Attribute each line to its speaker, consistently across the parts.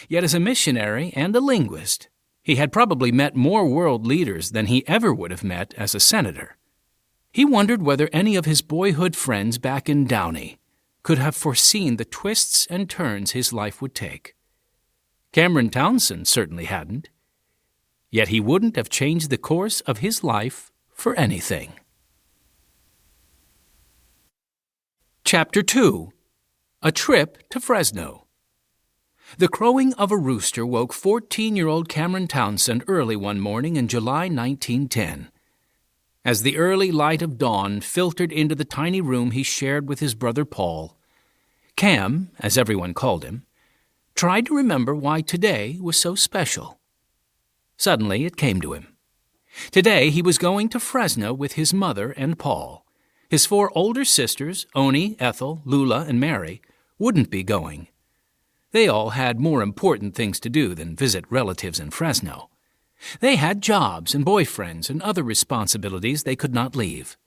Speaker 1: Yet as a missionary and a linguist, he had probably met more world leaders than he ever would have met as a senator. He wondered whether any of his boyhood friends back in Downey could have foreseen the twists and turns his life would take. Cameron Townsend certainly hadn't. Yet he wouldn't have changed the course of his life for anything. Chapter 2. A Trip to Fresno. The crowing of a rooster woke 14-year-old Cameron Townsend early one morning in July 1910. As the early light of dawn filtered into the tiny room he shared with his brother Paul, Cam, as everyone called him, tried to remember why today was so special. Suddenly it came to him. Today he was going to Fresno with his mother and Paul. His 4 older sisters, Oni, Ethel, Lula, and Mary, wouldn't be going. They all had more important things to do than visit relatives in Fresno. They had jobs and boyfriends and other responsibilities they could not leave.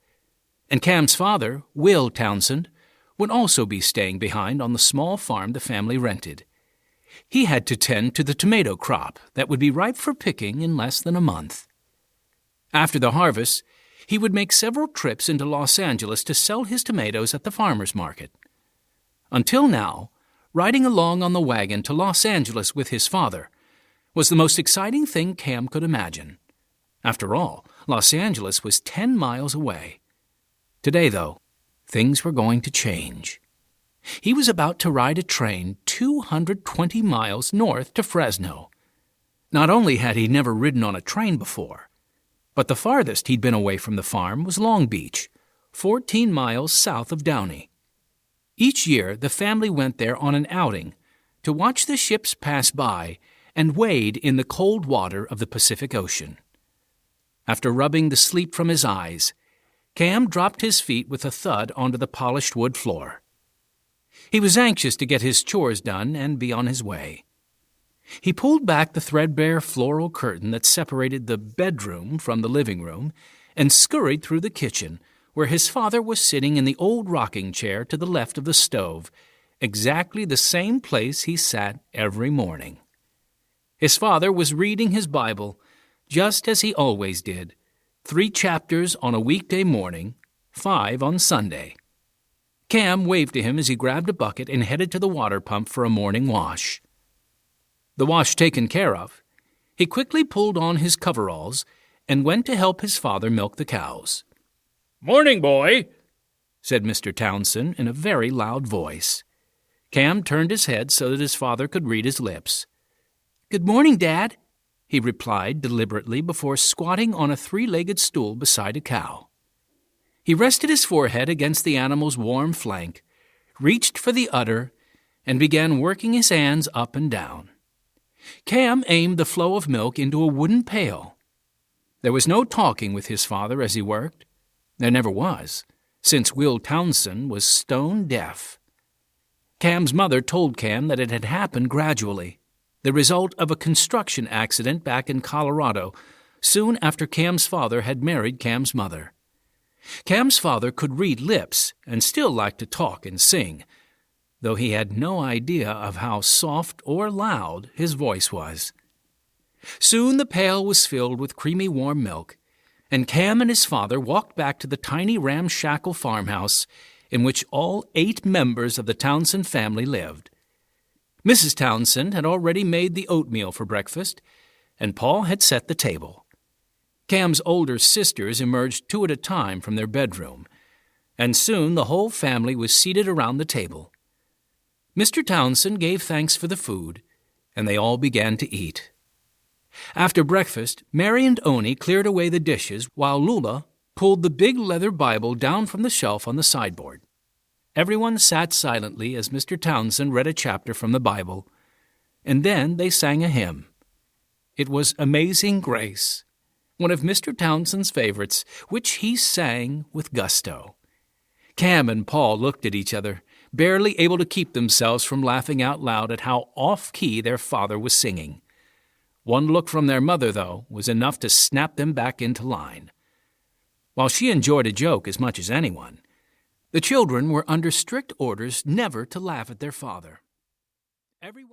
Speaker 1: And Cam's father, Will Townsend, would also be staying behind on the small farm the family rented. He had to tend to the tomato crop that would be ripe for picking in less than a month. After the harvest, he would make several trips into Los Angeles to sell his tomatoes at the farmer's market. Until now, riding along on the wagon to Los Angeles with his father was the most exciting thing Cam could imagine. After all, Los Angeles was 10 miles away. Today, though, things were going to change. He was about to ride a train 220 miles north to Fresno. Not only had he never ridden on a train before, but the farthest he'd been away from the farm was Long Beach, 14 miles south of Downey. Each year, the family went there on an outing to watch the ships pass by and wade in the cold water of the Pacific Ocean. After rubbing the sleep from his eyes, Cam dropped his feet with a thud onto the polished wood floor. He was anxious to get his chores done and be on his way. He pulled back the threadbare floral curtain that separated the bedroom from the living room and scurried through the kitchen, where his father was sitting in the old rocking chair to the left of the stove, exactly the same place he sat every morning. His father was reading his Bible, just as he always did, 3 chapters on a weekday morning, 5 on Sunday. Cam waved to him as he grabbed a bucket and headed to the water pump for a morning wash. The wash taken care of, he quickly pulled on his coveralls and went to help his father milk the cows. "Morning, boy," said Mr. Townsend in a very loud voice. Cam turned his head so that his father could read his lips. "Good morning, Dad," he replied deliberately before squatting on a 3-legged stool beside a cow. He rested his forehead against the animal's warm flank, reached for the udder, and began working his hands up and down. Cam aimed the flow of milk into a wooden pail. There was no talking with his father as he worked. There never was, since Will Townsend was stone deaf. Cam's mother told Cam that it had happened gradually, the result of a construction accident back in Colorado, soon after Cam's father had married Cam's mother. Cam's father could read lips and still liked to talk and sing, though he had no idea of how soft or loud his voice was. Soon the pail was filled with creamy warm milk, and Cam and his father walked back to the tiny ramshackle farmhouse in which all 8 members of the Townsend family lived. Mrs. Townsend had already made the oatmeal for breakfast, and Paul had set the table. Cam's older sisters emerged 2 at a time from their bedroom, and soon the whole family was seated around the table. Mr. Townsend gave thanks for the food, and they all began to eat. After breakfast, Mary and Oni cleared away the dishes while Lula pulled the big leather Bible down from the shelf on the sideboard. Everyone sat silently as Mr. Townsend read a chapter from the Bible, and then they sang a hymn. It was Amazing Grace, one of Mr. Townsend's favorites, which he sang with gusto. Cam and Paul looked at each other, barely able to keep themselves from laughing out loud at how off-key their father was singing. One look from their mother, though, was enough to snap them back into line. While she enjoyed a joke as much as anyone, the children were under strict orders never to laugh at their father. Everyone